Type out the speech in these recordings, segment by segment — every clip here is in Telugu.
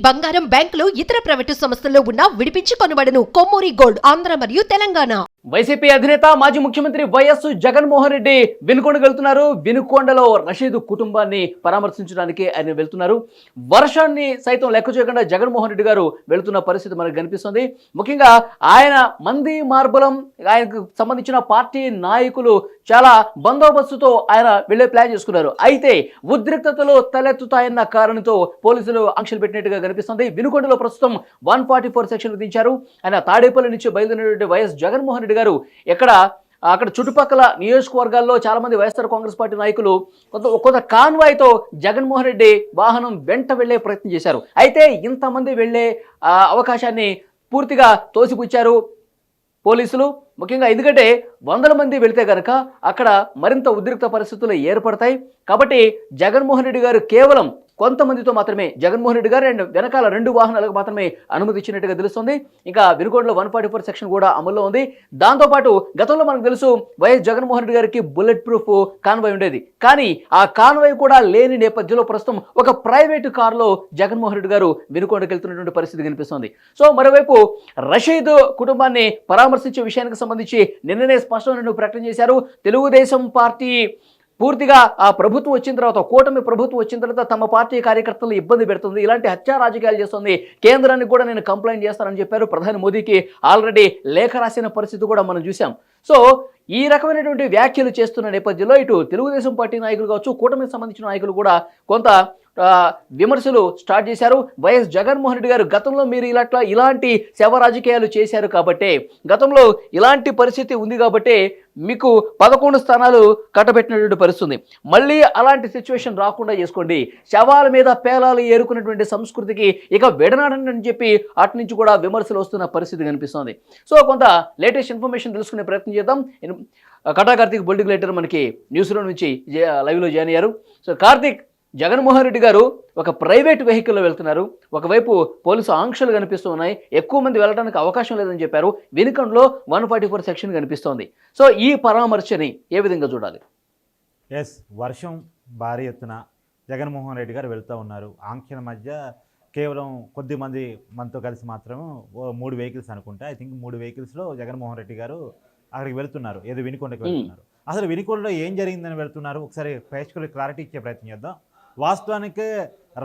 బంగారం, బ్యాంకులు, ఇతర ప్రైవేటు సంస్థల్లో ఉన్న విడిపించి కొనబడను. కొమ్మూరి గోల్డ్, ఆంధ్ర మరియు తెలంగాణ. వైసీపీ అధినేత మాజీ ముఖ్యమంత్రి వైఎస్ జగన్మోహన్ రెడ్డి వినుకొండకు వెళ్తున్నారు. వినుకొండలో రషీద్ కుటుంబాన్ని పరామర్శించడానికి ఆయన వెళ్తున్నారు. వర్షాన్ని సైతం లెక్క చేయకుండా జగన్మోహన్ రెడ్డి గారు వెళ్తున్న పరిస్థితి మనకు కనిపిస్తుంది. ముఖ్యంగా ఆయన మంది మార్బలం, ఆయనకు సంబంధించిన పార్టీ నాయకులు చాలా బందోబస్తుతో ఆయన వెళ్లే ప్లాన్ చేసుకున్నారు. అయితే ఉద్రిక్తతలు తలెత్తుతాయన్న కారణంతో పోలీసులు ఆంక్షలు పెట్టినట్టుగా కనిపిస్తుంది. వినుకొండలో ప్రస్తుతం 144 సెక్షన్ విధించారు. ఆయన తాడేపల్లి నుంచి బయలుదేరినటువంటి వైఎస్ జగన్మోహన్ రెడ్డి గారు అక్కడ చుట్టుపక్కల నియోజకవర్గాల్లో చాలా మంది వైఎస్ఆర్ కాంగ్రెస్ పార్టీ నాయకులు కొంత కాన్వాయ్తో జగన్మోహన్ రెడ్డి వాహనం వెంట వెళ్లే ప్రయత్నం చేశారు. అయితే ఇంతమంది వెళ్లే అవకాశాన్ని పూర్తిగా తోసిపుచ్చారు పోలీసులు. ముఖ్యంగా ఎందుకంటే 100 మంది వెళితే కనుక అక్కడ మరింత ఉద్రిక్త పరిస్థితులు ఏర్పడతాయి. కాబట్టి జగన్మోహన్ రెడ్డి గారు కేవలం కొంతమందితో మాత్రమే, జగన్మోహన్ రెడ్డి గారు అండ్ వెనకాల 2 వాహనాలకు మాత్రమే అనుమతి ఇచ్చినట్టుగా తెలుస్తుంది. ఇంకా వినుకొండలో 144 సెక్షన్ కూడా అమల్లో ఉంది. దాంతోపాటు గతంలో మనకు తెలుసు వైఎస్ జగన్మోహన్ రెడ్డి గారికి బుల్లెట్ ప్రూఫ్ కాన్వాయ్ ఉండేది. కానీ ఆ కాన్వాయ్ కూడా లేని నేపథ్యంలో ప్రస్తుతం ఒక ప్రైవేటు కారులో జగన్మోహన్ రెడ్డి గారు వినుకొండకు వెళ్తున్నటువంటి పరిస్థితి కనిపిస్తుంది. సో మరోవైపు రషీద్ కుటుంబాన్ని పరామర్శించే విషయానికి సంబంధించి నిన్ననే స్పష్టమైన ప్రకటన చేశారు. తెలుగుదేశం పార్టీ పూర్తిగా ఆ ప్రభుత్వం వచ్చిన తర్వాత, కూటమి ప్రభుత్వం వచ్చిన తర్వాత తమ పార్టీ కార్యకర్తలు ఇబ్బంది పెడుతుంది, ఇలాంటి హత్యా రాజకీయాలు చేస్తుంది, కేంద్రానికి కూడా నేను కంప్లైంట్ చేస్తానని చెప్పారు. ప్రధాని మోదీకి ఆల్రెడీ లేఖ రాసిన పరిస్థితి కూడా మనం చూసాం. సో ఈ రకమైనటువంటి వ్యాఖ్యలు చేస్తున్న నేపథ్యంలో ఇటు తెలుగుదేశం పార్టీ నాయకులు కావచ్చు, కూటమికి సంబంధించిన నాయకులు కూడా కొంత విమర్శలు స్టార్ట్ చేశారు. వైఎస్ జగన్మోహన్ రెడ్డి గారు గతంలో మీరు ఇలాంటి శవ రాజకీయాలు చేశారు కాబట్టి, గతంలో ఇలాంటి పరిస్థితి ఉంది కాబట్టి మీకు 11 స్థానాలు కట్టబెట్టినటువంటి పరిస్థితి. మళ్ళీ అలాంటి సిచ్యువేషన్ రాకుండా చేసుకోండి. శవాల మీద పేలాలు ఏరుకున్నటువంటి సంస్కృతికి ఇక విడనాడండి అని చెప్పి అటు నుంచి కూడా విమర్శలు వస్తున్న పరిస్థితి కనిపిస్తుంది. సో కొంత లేటెస్ట్ ఇన్ఫర్మేషన్ తెలుసుకునే ప్రయత్నం చేద్దాం. కటా కార్తీక్ పొలిటికల్ లీడర్ మనకి న్యూస్లో నుంచి లైవ్లో జాయిన్ అయ్యారు. సో కార్తీక్, జగన్మోహన్ రెడ్డి గారు ఒక ప్రైవేట్ వెహికల్లో వెళ్తున్నారు. ఒకవైపు పోలీసు ఆంక్షలు కనిపిస్తూ ఉన్నాయి, ఎక్కువ మంది వెళ్ళడానికి అవకాశం లేదని చెప్పారు. వినుకొండలో 144 సెక్షన్ కనిపిస్తోంది. సో ఈ పరామర్శని ఏ విధంగా చూడాలి? వర్షం భారీ ఎత్తున జగన్మోహన్ రెడ్డి గారు వెళ్తూ ఉన్నారు. ఆంక్షల మధ్య కేవలం కొద్ది మంది మనతో కలిసి మాత్రం 3 వెహికల్స్ అనుకుంటా, ఐ థింక్ 3 వెహికల్స్లో జగన్మోహన్ రెడ్డి గారు అక్కడికి వెళ్తున్నారు. ఏదో వినుకొండకి వెళ్తున్నారు. అసలు వినుకొండలో ఏం జరిగిందని వెళ్తున్నారు, ఒకసారి ప్రేక్షకులకు క్లారిటీ ఇచ్చే ప్రయత్నం చేద్దాం. వాస్తవానికి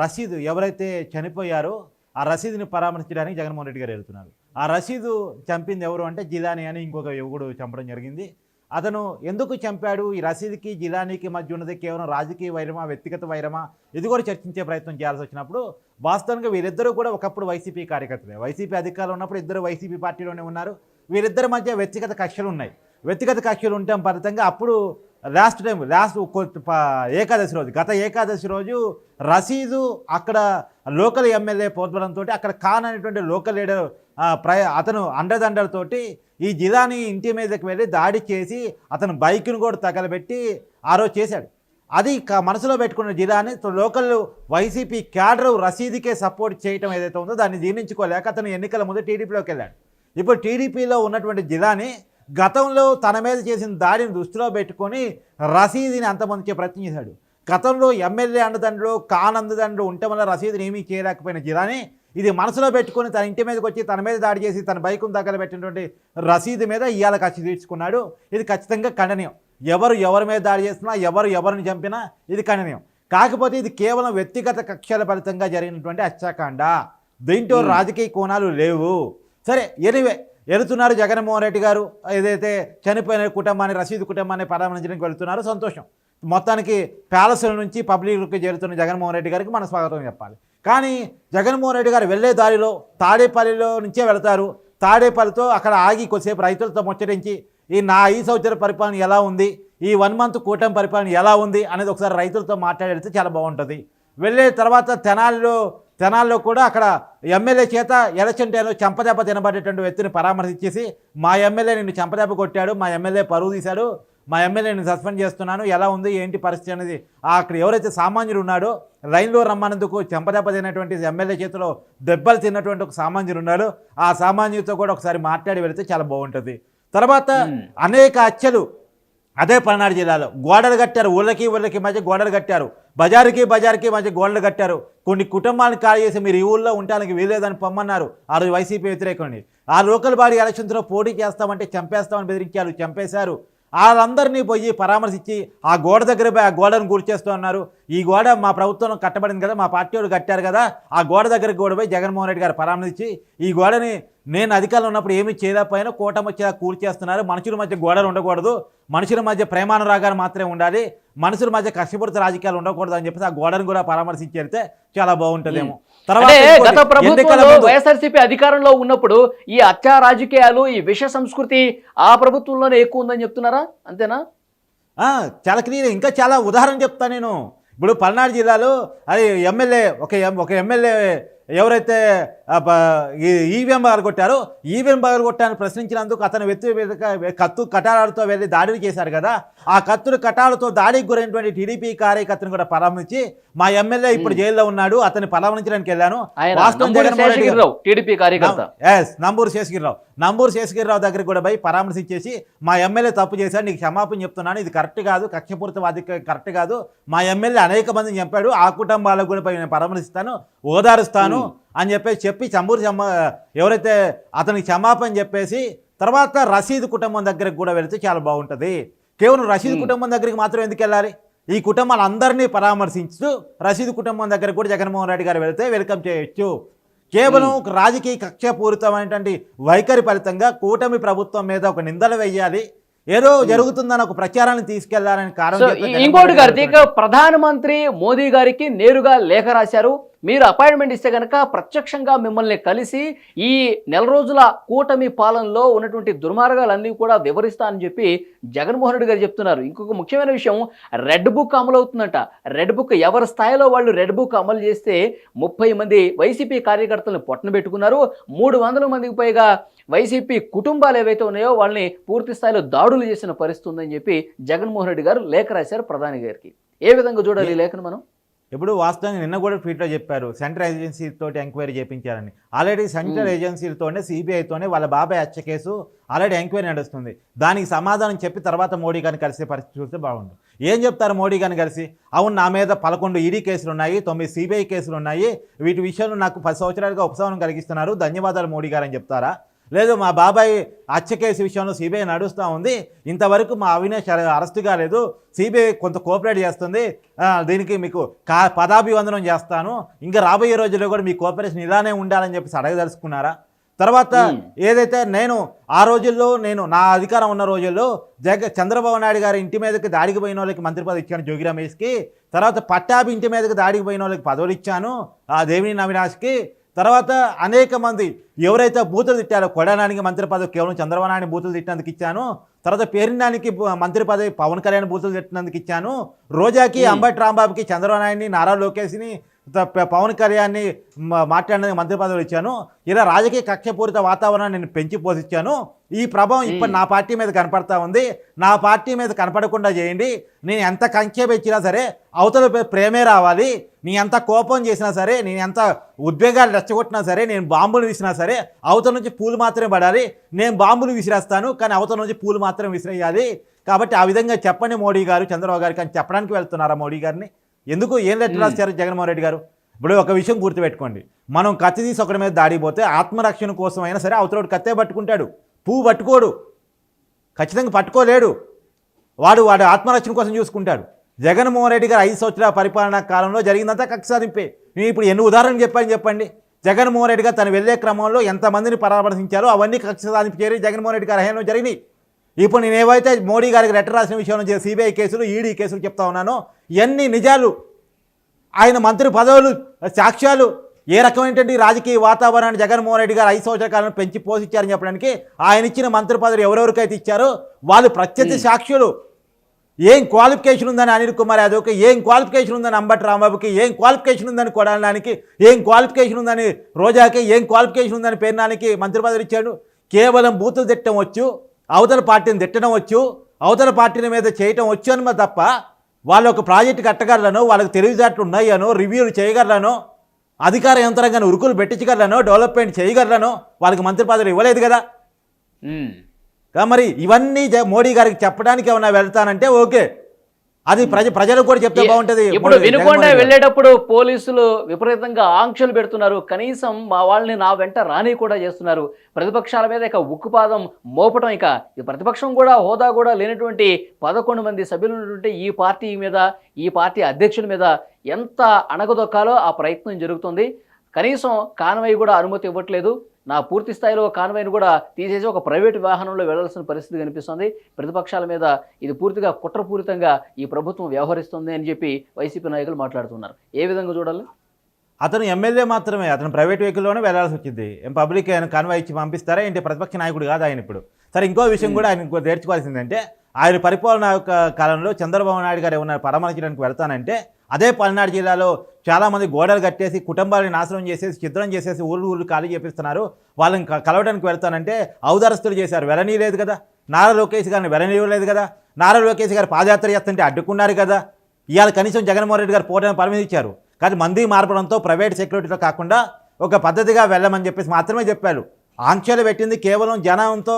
రషీద్ ఎవరైతే చనిపోయారో ఆ రషీద్ని పరామర్శించడానికి జగన్మోహన్ రెడ్డి గారు వెళ్తున్నారు. ఆ రషీద్ చంపింది ఎవరు అంటే జిలానీ అని ఇంకొక యువకుడు చంపడం జరిగింది. అతను ఎందుకు చంపాడు, ఈ రషీద్కి జిలానీకి మధ్య ఉన్నది కేవలం రాజకీయ వైరమా, వ్యక్తిగత వైరమా, ఇది కూడా చర్చించే ప్రయత్నం చేయాల్సి వచ్చినప్పుడు వాస్తవానికి వీరిద్దరూ కూడా ఒకప్పుడు వైసీపీ కార్యకర్తలే. వైసీపీ అధికారంలో ఉన్నప్పుడు ఇద్దరు వైసీపీ పార్టీలోనే ఉన్నారు. వీరిద్దరి మధ్య వ్యక్తిగత కక్షలు ఉన్నాయి. వ్యక్తిగత కక్షలు ఉండటం ఫలితంగా అప్పుడు గత ఏకాదశి రోజు రషీదు అక్కడ లోకల్ ఎమ్మెల్యే పోర్బలంతో అక్కడ ఖాన్ అనేటువంటి లోకల్ లీడర్ అతను అండదండలతోటి ఈ జిలానీ ఇంటి మీదకి వెళ్ళి దాడి చేసి అతను బైక్ను కూడా తగలబెట్టి ఆ రోజు చేశాడు. అది మనసులో పెట్టుకున్న జిలానీ లోకల్ వైసీపీ క్యాడర్ రషీద్కే సపోర్ట్ చేయటం ఏదైతే ఉందో దాన్ని జీర్ణించుకోలేక అతను ఎన్నికల ముందు టీడీపీలోకి వెళ్ళాడు. ఇప్పుడు టీడీపీలో ఉన్నటువంటి జిలానీ గతంలో తన మీద చేసిన దాడిని దృష్టిలో పెట్టుకొని రషీద్ని అంతమందించే ప్రయత్నం చేశాడు. గతంలో ఎమ్మెల్యే అండదండలు ఖాన్ అండదండలు ఉండటం వల్ల రషీద్ని ఏమీ చేయలేకపోయిన జిలానీ ఇది మనసులో పెట్టుకొని తన ఇంటి మీదకి వచ్చి తన మీద దాడి చేసి తన బైకును దగ్గర పెట్టినటువంటి రషీద్ మీద ఇవాళ కక్ష తీర్చుకున్నాడు. ఇది ఖచ్చితంగా ఖండనీయం. ఎవరి మీద దాడి చేసినా, ఎవరిని చంపినా ఇది ఖండనీయం. కాకపోతే ఇది కేవలం వ్యక్తిగత కక్షల ఫలితంగా జరిగినటువంటి హత్యాకాండ. దీంట్లో రాజకీయ కోణాలు లేవు. సరే, ఎనివే వెళుతున్నారు జగన్మోహన్ రెడ్డి గారు. ఏదైతే చనిపోయిన కుటుంబాన్ని, రషీద్ కుటుంబాన్ని పరామర్శించడానికి వెళుతున్నారు, సంతోషం. మొత్తానికి ప్యాలెస్ల నుంచి పబ్లిక్కి చేరుతున్న జగన్మోహన్ రెడ్డి గారికి మనం స్వాగతం చెప్పాలి. కానీ జగన్మోహన్ రెడ్డి గారు వెళ్ళే దారిలో తాడేపల్లిలో నుంచే వెళతారు. తాడేపల్లితో అక్కడ ఆగి కొద్దిసేపు రైతులతో ముచ్చటించి ఈ సంవత్సర పరిపాలన ఎలా ఉంది, ఈ 1 మంత్ కూటమి పరిపాలన ఎలా ఉంది అనేది ఒకసారి రైతులతో మాట్లాడితే చాలా బాగుంటుంది. వెళ్ళే తర్వాత తెనాల్లో కూడా అక్కడ ఎమ్మెల్యే చేత ఎలక్షన్ టైంలో చెంపదెబ్బ తినబడేటువంటి వ్యక్తిని పరామర్శించేసి మా ఎమ్మెల్యే నిన్ను చెంపదెబ్బ కొట్టాడు, మా ఎమ్మెల్యే పరువు తీశాడు, మా ఎమ్మెల్యేని సస్పెండ్ చేస్తున్నాను, ఎలా ఉంది ఏంటి పరిస్థితి అనేది అక్కడ ఎవరైతే సామాన్యుడు ఉన్నాడో లైన్లో రమ్మన్నందుకు చెంపదెబ్బ తిన్నటువంటి ఎమ్మెల్యే చేతిలో దెబ్బలు తిన్నటువంటి ఒక సామాన్యుడు ఉన్నాడు. ఆ సామాన్యుడితో కూడా ఒకసారి మాట్లాడి వెళితే చాలా బాగుంటుంది. తర్వాత అనేక హత్యలు అదే పల్నాడు జిల్లాలో గోడలు కట్టారు, ఊళ్ళకి మధ్య గోడలు కట్టారు. బజారుకి మధ్య గోడలు కట్టారు. కొన్ని కుటుంబాలను ఖాళీ చేసి మీరు ఈ ఊళ్ళో ఉండడానికి వీలేదని పొమ్మన్నారు. ఆ రోజు వైసీపీ వ్యతిరేకండి. ఆ లోకల్ బాడీ ఎలక్షన్స్లో పోటీ చేస్తామంటే చంపేస్తామని బెదిరించారు, చంపేశారు. వాళ్ళందరినీ పోయి పరామర్శించి ఆ గోడ దగ్గర పోయి ఆ గోడను కూర్చేస్తూ ఉన్నారు. ఈ గోడ మా ప్రభుత్వం కట్టబడింది కదా, మా పార్టీ వాళ్ళు కట్టారు కదా, ఆ గోడ దగ్గరికి కూడా పోయి జగన్మోహన్ రెడ్డి గారు పరామర్శించి ఈ గోడని నేను అధికారంలో ఉన్నప్పుడు ఏమీ చేయలేకపోయినా కూటమి వచ్చేలా కూర్చేస్తున్నారు. మనుషుల మధ్య గోడలు ఉండకూడదు, మనుషుల మధ్య ప్రేమానురాగాలు మాత్రమే ఉండాలి, మనుషుల మధ్య కక్షపూరిత రాజకీయాలు ఉండకూడదు అని చెప్పేసి ఆ గోడను కూడా పరామర్శించి వెళ్తే చాలా బాగుంటుందేమో. గత ప్రభుత్వంలో వైఎస్ఆర్సీపీ అధికారంలో ఉన్నప్పుడు ఈ హత్యా రాజకీయాలు, ఈ విష సంస్కృతి ఆ ప్రభుత్వంలోనే ఎక్కువ ఉందని చెప్తున్నారా? అంతేనా? చాలా క్లియర్. ఇంకా చాలా ఉదాహరణ చెప్తాను నేను. ఇప్పుడు పల్నాడు జిల్లాలో అది ఎమ్మెల్యే ఒక ఎమ్మెల్యే ఎవరైతే ఈవీఎం పగలగొట్టారో ఈవీఎం పగలగొట్టాలని ప్రశ్నించినందుకు అతను కత్తు కటాలతో వెళ్ళి దాడులు చేశారు కదా, ఆ కత్తులు కటాలతో దాడికి గురైనటువంటి టీడీపీ కార్యకర్తను కూడా పరామర్శించి మా ఎమ్మెల్యే ఇప్పుడు జైల్లో ఉన్నాడు, అతన్ని పరామర్శించడానికి వెళ్ళాను. నంబూరు శేషగిరిరావు దగ్గరికి కూడా పోయి పరామర్శించేసి మా ఎమ్మెల్యే తప్పు చేశాడు, నీకు క్షమాపణ చెప్తున్నాను, ఇది కరెక్ట్ కాదు, కక్షపూరితవాది కరెక్ట్ కాదు, మా ఎమ్మెల్యే అనేక మందిని చంపాడు, ఆ కుటుంబాలకు కూడా పోయి నేను పరామర్శిస్తాను, ఓదారుస్తాను అని చెప్పి ఎవరైతే అతనికి క్షమాపణ చెప్పేసి తర్వాత రషీద్ కుటుంబం దగ్గరికి కూడా వెళితే చాలా బాగుంటుంది. కేవలం రషీద్ కుటుంబం దగ్గరికి మాత్రం ఎందుకు వెళ్ళాలి? ఈ కుటుంబాలు అందరినీ పరామర్శించు రషీద్ కుటుంబం దగ్గర కూడా జగన్మోహన్ రెడ్డి గారు వెళితే వెల్కమ్ చేయొచ్చు. కేవలం రాజకీయ కక్షపూరితమైనటువంటి వైఖరి ఫలితంగా కూటమి ప్రభుత్వం మీద ఒక నిందలు వేయాలి, ఏదో జరుగుతుందని ఒక ప్రచారాన్ని తీసుకెళ్లాలని కారణం. ఇంకోటి కార్తీక్, ప్రధానమంత్రి మోదీ గారికి నేరుగా లేఖ రాశారు. మీరు అపాయింట్మెంట్ ఇస్తే కనుక ప్రత్యక్షంగా మిమ్మల్ని కలిసి ఈ నెల రోజుల కూటమి పాలనలో ఉన్నటువంటి దుర్మార్గాలన్నీ కూడా వివరిస్తా అని చెప్పి జగన్మోహన్ రెడ్డి గారు చెప్తున్నారు. ఇంకొక ముఖ్యమైన విషయం, రెడ్ బుక్ అమలు అవుతుందట. రెడ్ బుక్ ఎవరి స్థాయిలో వాళ్ళు రెడ్ బుక్ అమలు చేస్తే 30 మంది వైసీపీ కార్యకర్తలను పొట్టన పెట్టుకున్నారు. 300 మందికి పైగా వైసీపీ కుటుంబాలు ఏవైతే ఉన్నాయో వాళ్ళని పూర్తి స్థాయిలో దాడులు చేసిన పరిస్థితి ఉందని చెప్పి జగన్మోహన్ రెడ్డి గారు లేఖ రాశారు ప్రధాని గారికి. ఏ విధంగా చూడాలి ఈ లేఖను మనం? ఇప్పుడు వాస్తవంగా నిన్న కూడా ట్వీట్లో చెప్పారు సెంట్రల్ ఏజెన్సీతో ఎంక్వైరీ చేయించారని. ఆల్రెడీ సెంట్రల్ ఏజెన్సీలతోనే సిబిఐతోనే వాళ్ళ బాబాయ్ హత్య కేసు ఆల్రెడీ ఎంక్వైరీ నడుస్తుంది. దానికి సమాధానం చెప్పి తర్వాత మోడీ గారిని కలిసే పరిస్థితి చూస్తే బాగుండు. ఏం చెప్తారు మోడీ గారిని కలిసి? అవును, నా మీద 11 ఈడీ కేసులు ఉన్నాయి, 9 సిబిఐ కేసులు ఉన్నాయి, వీటి విషయంలో నాకు 10 సంవత్సరాలుగా ఉపశమనం కలిగిస్తున్నారు, ధన్యవాదాలు మోడీ గారు అని చెప్తారా? లేదు, మా బాబాయ్ హత్య కేసు విషయంలో సిబిఐ నడుస్తూ ఉంది, ఇంతవరకు మా అవినాష్ అరెస్ట్ కాలేదు, సిబిఐ కొంత కోఆపరేట్ చేస్తుంది, దీనికి మీకు పదాభివందనం చేస్తాను, ఇంకా రాబోయే రోజుల్లో కూడా మీ కోఆపరేషన్ ఇలానే ఉండాలని చెప్పేసి అడగదలుచుకున్నారా? తర్వాత ఏదైతే నేను ఆ రోజుల్లో నా అధికారం ఉన్న రోజుల్లో చంద్రబాబు నాయుడు గారి ఇంటి మీదకి దాడికి పోయిన వాళ్ళకి మంత్రి పదవి ఇచ్చాను జోగి రమేష్కి, తర్వాత పట్టాభి ఇంటి మీదకి దాడికి పోయిన వాళ్ళకి పదవులు ఇచ్చాను ఆ దేవినేని అవినాష్కి, తర్వాత అనేక మంది ఎవరైతే బూతులు తిట్టారో కొడడానికి మంత్రి పదవి కేవలం చంద్రబాబు నాయుడు బూతులు తిట్టినందుకు ఇచ్చాను, తర్వాత పేరినానికి మంత్రి పదవి పవన్ కళ్యాణ్ బూతులు తిట్టినందుకు ఇచ్చాను, రోజాకి అంబటి రాంబాబుకి చంద్రబాబు నాయుడిని నారా లోకేష్ని పవన్ కళ్యాణ్ని మాట్లాడినందుకు మంత్రి పదవులు ఇచ్చాను, ఇలా రాజకీయ కక్షపూరిత వాతావరణాన్ని నేను పెంచి పోషించాను, ఈ ప్రభావం ఇప్పుడు నా పార్టీ మీద కనపడతా ఉంది, నా పార్టీ మీద కనపడకుండా చేయండి, నేను ఎంత కంచె ఇచ్చినా సరే అవతల ప్రేమే రావాలి, నీ ఎంత కోపం చేసినా సరే, నేను ఎంత ఉద్వేగాలు రెచ్చగొట్టినా సరే, నేను బాంబులు విసినా సరే అవతల నుంచి పూలు మాత్రమే పడాలి, నేను బాంబులు విసిరేస్తాను కానీ అవతల నుంచి పూలు మాత్రమే విసిరేయాలి, కాబట్టి ఆ విధంగా చెప్పండి మోడీ గారు చంద్రబాబు గారికి అని చెప్పడానికి వెళ్తున్నారా మోడీ గారిని? ఎందుకు ఏం లెటర్ రాశారు జగన్మోహన్ రెడ్డి గారు? ఇప్పుడు ఒక విషయం గుర్తుపెట్టుకోండి, మనం కత్తి తీసి ఒకరి మీద దాడిపోతే ఆత్మరక్షణ కోసం అయినా సరే అవతలోడు కత్తే పట్టుకుంటాడు, పువ్వు పట్టుకోడు, ఖచ్చితంగా పట్టుకోలేడు, వాడు ఆత్మరక్షణ కోసం చూసుకుంటాడు. జగన్మోహన్ రెడ్డి గారు 5 సంవత్సరాల పరిపాలనా కాలంలో జరిగిందంతా కక్ష సాధింపే. నేను ఇప్పుడు ఎన్ని ఉదాహరణలు చెప్పండి. జగన్మోహన్ రెడ్డి గారు తను వెళ్ళే క్రమంలో ఎంతమందిని పరామర్శించారో అవన్నీ కక్ష సాధింపు చేరి జగన్మోహన్ రెడ్డి గారి హయాంలో జరిగినాయి. ఇప్పుడు నేను ఏవైతే మోడీ గారికి లెటర్ రాసిన విషయంలో సిబిఐ కేసులు ఈడీ కేసులు చెప్తా ఉన్నానో ఇవన్నీ నిజాలు, ఆయన మంత్రి పదవులు సాక్ష్యాలు, ఏ రకమైనటువంటి రాజకీయ వాతావరణాన్ని జగన్మోహన్ రెడ్డి గారు 5 సంవత్సరాల కాలంలో పెంచి పోషించారని చెప్పడానికి ఆయన ఇచ్చిన మంత్రి పదవులు ఎవరెవరికైతే ఇచ్చారో వాళ్ళు ప్రత్యక్ష సాక్షులు. ఏం క్వాలిఫికేషన్ ఉందని అనిల్ కుమార్ యాదవ్కి, ఏం క్వాలిఫికేషన్ ఉందని అంబటి రాంబాబుకి, ఏం క్వాలిఫికేషన్ ఉందని కొడాలడానికి, ఏం క్వాలిఫికేషన్ ఉందని రోజాకి, ఏం క్వాలిఫికేషన్ ఉందని పేర్నానికి మంత్రి పదవులు ఇచ్చాడు? కేవలం బూతులు తిట్టడం వచ్చు, అవతల పార్టీని తిట్టడం వచ్చు, అవతల పార్టీల మీద చేయటం వచ్చు అని తప్ప వాళ్ళు ఒక ప్రాజెక్టు కట్టగలనో, వాళ్ళకి తెలివితేటలు ఉన్నాయనో, రివ్యూలు చేయగలనో, అధికార యంత్రాంగాన్ని ఉరుకులు పెట్టించగలనో, డెవలప్మెంట్ చేయగలనో వాళ్ళకి మంత్రి పదవులు ఇవ్వలేదు కదా. మరి ఇవన్నీ మోడీ గారికి చెప్పడానికి ఏమన్నా వెళ్తానంటే ఓకే, అది ప్రజలకు కూడా చెప్తే బాగుంటది. ఇప్పుడు వినుకొండ వెళ్ళేటప్పుడు పోలీసులు విపరీతంగా ఆంక్షలు పెడుతున్నారు, కనీసం మా వాళ్ళని నా వెంట రాని కూడా చేస్తున్నారు. ప్రతిపక్షాల మీద ఇక ఉక్కుపాదం మోపటం, ఇక ఈ ప్రతిపక్షం కూడా హోదా కూడా లేనటువంటి 11 మంది సభ్యులు ఉన్నటువంటి ఈ పార్టీ మీద, ఈ పార్టీ అధ్యక్షుల మీద ఎంత అణగదొక్కాలో ఆ ప్రయత్నం జరుగుతుంది. కనీసం కాన్వాయ్ కూడా అనుమతి ఇవ్వట్లేదు. నా పూర్తి స్థాయిలో కాన్వాయ్ని కూడా తీసేసి ఒక ప్రైవేట్ వాహనంలో వెళ్లాల్సిన పరిస్థితి కనిపిస్తుంది. ప్రతిపక్షాల మీద ఇది పూర్తిగా కుట్రపూరితంగా ఈ ప్రభుత్వం వ్యవహరిస్తుంది అని చెప్పి వైసీపీ నాయకులు మాట్లాడుతున్నారు. ఏ విధంగా చూడాలి? అతను ఎమ్మెల్యే మాత్రమే, అతను ప్రైవేట్ వెహికల్లోనే వెళ్లాల్సి వచ్చింది. పబ్లిక్ ఆయన కాన్వాయ్ ఇచ్చి పంపిస్తారా ఏంటి? ప్రతిపక్ష నాయకుడు కాదు ఆయన ఇప్పుడు. సరే, ఇంకో విషయం కూడా ఆయన నేర్చుకోవాల్సిందంటే, ఆయన పరిపాలన కాలంలో చంద్రబాబు నాయుడు గారు ఏమన్నా పరామర్శించడానికి వెళ్తానంటే, అదే పల్నాడు జిల్లాలో చాలామంది గోడలు కట్టేసి కుటుంబాలని నాశనం చేసేసి చిత్రం చేసేసి ఊళ్ళు ఖాళీ చేపిస్తున్నారు. వాళ్ళని కలవడానికి వెళ్తానంటే ఔదారస్తులు చేశారు, వెళ్ళనీయలేదు కదా. నారా లోకేష్ గారిని వెళ్ళనీయలేదు కదా. నారా లోకేష్ గారు పాదయాత్ర చేస్తుంటే అడ్డుకున్నారు కదా. ఇవాళ కనీసం జగన్మోహన్ రెడ్డి గారు పోవడానికి పర్మిషన్ ఇచ్చారు. కానీ మంది మార్పడంతో ప్రైవేట్ సెక్యూరిటీలో కాకుండా ఒక పద్ధతిగా వెళ్ళమని చెప్పేసి మాత్రమే చెప్పారు. ఆంక్షలు పెట్టింది కేవలం జనంతో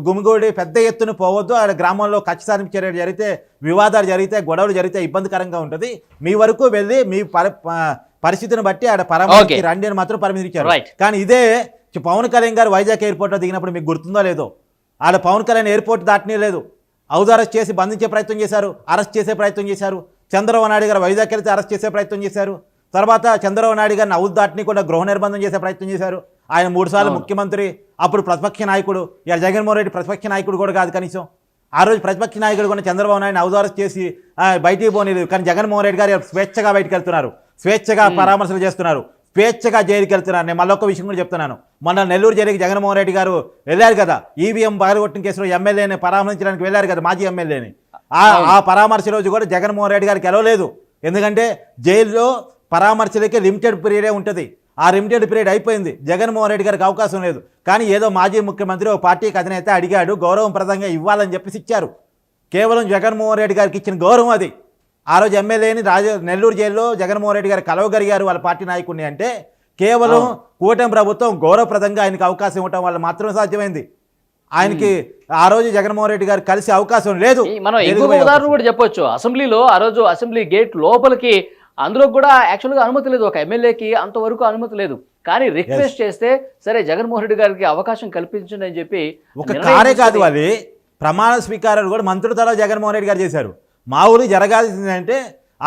గుమిగూడి పెద్ద ఎత్తున పోవద్దు, ఆ గ్రామంలో కక్ష సాధింపు చర్యలు జరిగితే, వివాదాలు జరిగితే, గొడవలు జరిగితే ఇబ్బందికరంగా ఉంటుంది, మీ వరకు వెళ్ళి మీ పరిస్థితిని బట్టి ఆడ పరామర్శకి రండి అని మాత్రం పర్మిషన్ ఇచ్చారు. కానీ ఇదే పవన్ కళ్యాణ్ గారు వైజాగ్ ఎయిర్పోర్ట్లో దిగినప్పుడు మీకు గుర్తుందో లేదో, ఆడ పవన్ కళ్యాణ్ ఎయిర్పోర్ట్ దాటనే లేదు, అరెస్ట్ చేసి బంధించే ప్రయత్నం చేశారు, అరెస్ట్ చేసే ప్రయత్నం చేశారు. చంద్రబాబు నాయుడు గారు వైజాగ్ వెళ్తే అరెస్ట్ చేసే ప్రయత్నం చేశారు. తర్వాత చంద్రబాబు నాయుడు గారిని అవులు దాటిని కూడా గృహ నిర్బంధం చేసే ప్రయత్నం చేశారు. ఆయన 3 సార్లు ముఖ్యమంత్రి, అప్పుడు ప్రతిపక్ష నాయకుడు. ఇలా జగన్మోహన్ రెడ్డి ప్రతిపక్ష నాయకుడు కూడా కాదు కనీసం. ఆ రోజు ప్రతిపక్ష నాయకుడు కూడా చంద్రబాబు నాయుడు అరెస్ట్ చేసి బయటికి పోనీలేదు. కానీ జగన్మోహన్ రెడ్డి గారు స్వేచ్ఛగా బయటకు వెళ్తున్నారు, స్వేచ్ఛగా పరామర్శలు చేస్తున్నారు, స్వేచ్ఛగా జైలుకి వెళ్తున్నారు. నేను మళ్ళొక్క విషయం కూడా చెప్తున్నాను. మొన్న నెల్లూరు జైలుకి జగన్మోహన్ రెడ్డి గారు వెళ్ళారు కదా, ఈవీఎం పగలగొట్టిన కేసులో ఎమ్మెల్యేని పరామర్శించడానికి వెళ్ళారు కదా, మాజీ ఎమ్మెల్యేని. ఆ పరామర్శ రోజు కూడా జగన్మోహన్ రెడ్డి గారికి గెలవలేదు. ఎందుకంటే జైల్లో పరామర్శలకి లిమిటెడ్ పీరియడే ఉంటుంది. ఆ లిమిటెడ్ పీరియడ్ అయిపోయింది, జగన్మోహన్ రెడ్డి గారికి అవకాశం లేదు. కానీ ఏదో మాజీ ముఖ్యమంత్రి ఓ పార్టీకి అధినేత అడిగాడు, గౌరవప్రదంగా ఇవ్వాలని చెప్పేసి ఇచ్చారు. కేవలం జగన్మోహన్ రెడ్డి గారికి ఇచ్చిన గౌరవం అది. ఆ రోజు ఎమ్మెల్యేని నెల్లూరు జైల్లో జగన్మోహన్ రెడ్డి గారు కలవగలిగారు వాళ్ళ పార్టీ నాయకుడిని అంటే కేవలం కూటమి ప్రభుత్వం గౌరవప్రదంగా ఆయనకి అవకాశం ఇవ్వడం వల్ల మాత్రమే సాధ్యమైంది. ఆయనకి ఆ రోజు జగన్మోహన్ రెడ్డి గారు కలిసి అవకాశం లేదు. మనం ఇంకొక ఉదాహరణ కూడా చెప్పొచ్చు. అసెంబ్లీలో ఆ రోజు అసెంబ్లీ గేట్ లోపలికి అందులో కూడా యాక్చువల్గా అనుమతి లేదు, ఒక ఎమ్మెల్యేకి అంతవరకు అనుమతి లేదు. కానీ రిక్వెస్ట్ చేస్తే సరే జగన్మోహన్ రెడ్డి గారికి అవకాశం కల్పించండి అని చెప్పి, ఒక కారే కాదు అది ప్రమాణ స్వీకారాలు కూడా మంత్రుల తల జగన్మోహన్ రెడ్డి గారు చేశారు. మా ఊరు జరగాల్సిందంటే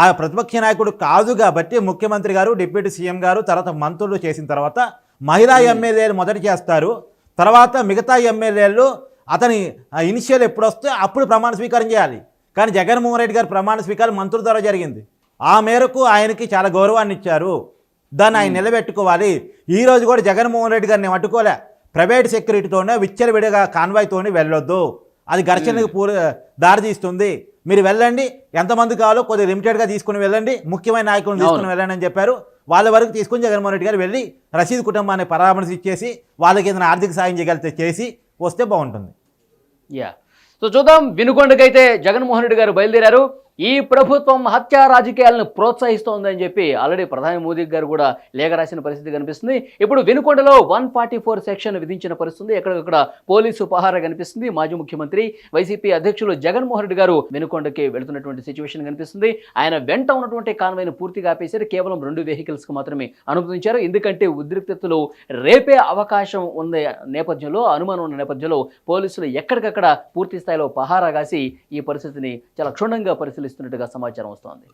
ఆ ప్రతిపక్ష నాయకుడు కాదు కాబట్టి ముఖ్యమంత్రి గారు, డిప్యూటీ సీఎం గారు, తర్వాత మంత్రులు చేసిన తర్వాత మహిళా ఎమ్మెల్యేలు మొదట చేస్తారు. తర్వాత మిగతా ఎమ్మెల్యేలు అతని ఇనిషియల్ ఎప్పుడు వస్తే అప్పుడు ప్రమాణ స్వీకారం చేయాలి. కానీ జగన్మోహన్ రెడ్డి గారు ప్రమాణ స్వీకారం మంత్రుల ద్వారా జరిగింది. ఆ మేరకు ఆయనకి చాలా గౌరవాన్ని ఇచ్చారు, దాన్ని ఆయన నిలబెట్టుకోవాలి. ఈరోజు కూడా జగన్మోహన్ రెడ్డి గారిని పట్టుకోలే, ప్రైవేట్ సెక్యూరిటీతోనే విచ్చలవిడిగా కాన్వాయ్తోనే వెళ్ళొద్దు, అది ఘర్షణకు దారితీస్తుంది, మీరు వెళ్ళండి, ఎంతమంది కావాలో కొద్దిగా లిమిటెడ్గా తీసుకుని వెళ్ళండి, ముఖ్యమైన నాయకులను తీసుకుని వెళ్ళండి అని చెప్పారు. వాళ్ళ వరకు తీసుకుని జగన్మోహన్ రెడ్డి గారు వెళ్ళి రషీద్ కుటుంబాన్ని పరామర్శించేసి వాళ్ళకి ఏదైనా ఆర్థిక సాయం చేయగలిగితే చేసి వస్తే బాగుంటుంది. సో చూద్దాం, వినుకొండకైతే జగన్మోహన్ రెడ్డి గారు బయలుదేరారు. ఈ ప్రభుత్వం హత్యా రాజకీయాలను ప్రోత్సహిస్తోందని చెప్పి ఆల్రెడీ ప్రధాని మోదీ గారు కూడా లేఖ రాసిన పరిస్థితి కనిపిస్తుంది. ఇప్పుడు వినుకొండలో 144 సెక్షన్ విధించిన పరిస్థితి, ఎక్కడికక్కడ పోలీసు పహారా కనిపిస్తుంది. మాజీ ముఖ్యమంత్రి వైసీపీ అధ్యక్షులు జగన్మోహన్ రెడ్డి గారు వినుకొండకి వెళుతున్నటువంటి సిచ్యువేషన్ కనిపిస్తుంది. ఆయన వెంట ఉన్నటువంటి కాన్వాయ్ను పూర్తిగా ఆపేశారు, కేవలం 2 వెహికల్స్కి మాత్రమే అనుమతించారు. ఎందుకంటే ఉద్రిక్తతలు రేపే అవకాశం ఉన్న నేపథ్యంలో, అనుమానం ఉన్న నేపథ్యంలో పోలీసులు ఎక్కడికక్కడ పూర్తి స్థాయిలో పహారా కాసి ఈ పరిస్థితిని చాలా క్షుణ్ణంగా పరిశీలిస్తున్నట్టుగా సమాచారం వస్తోంది.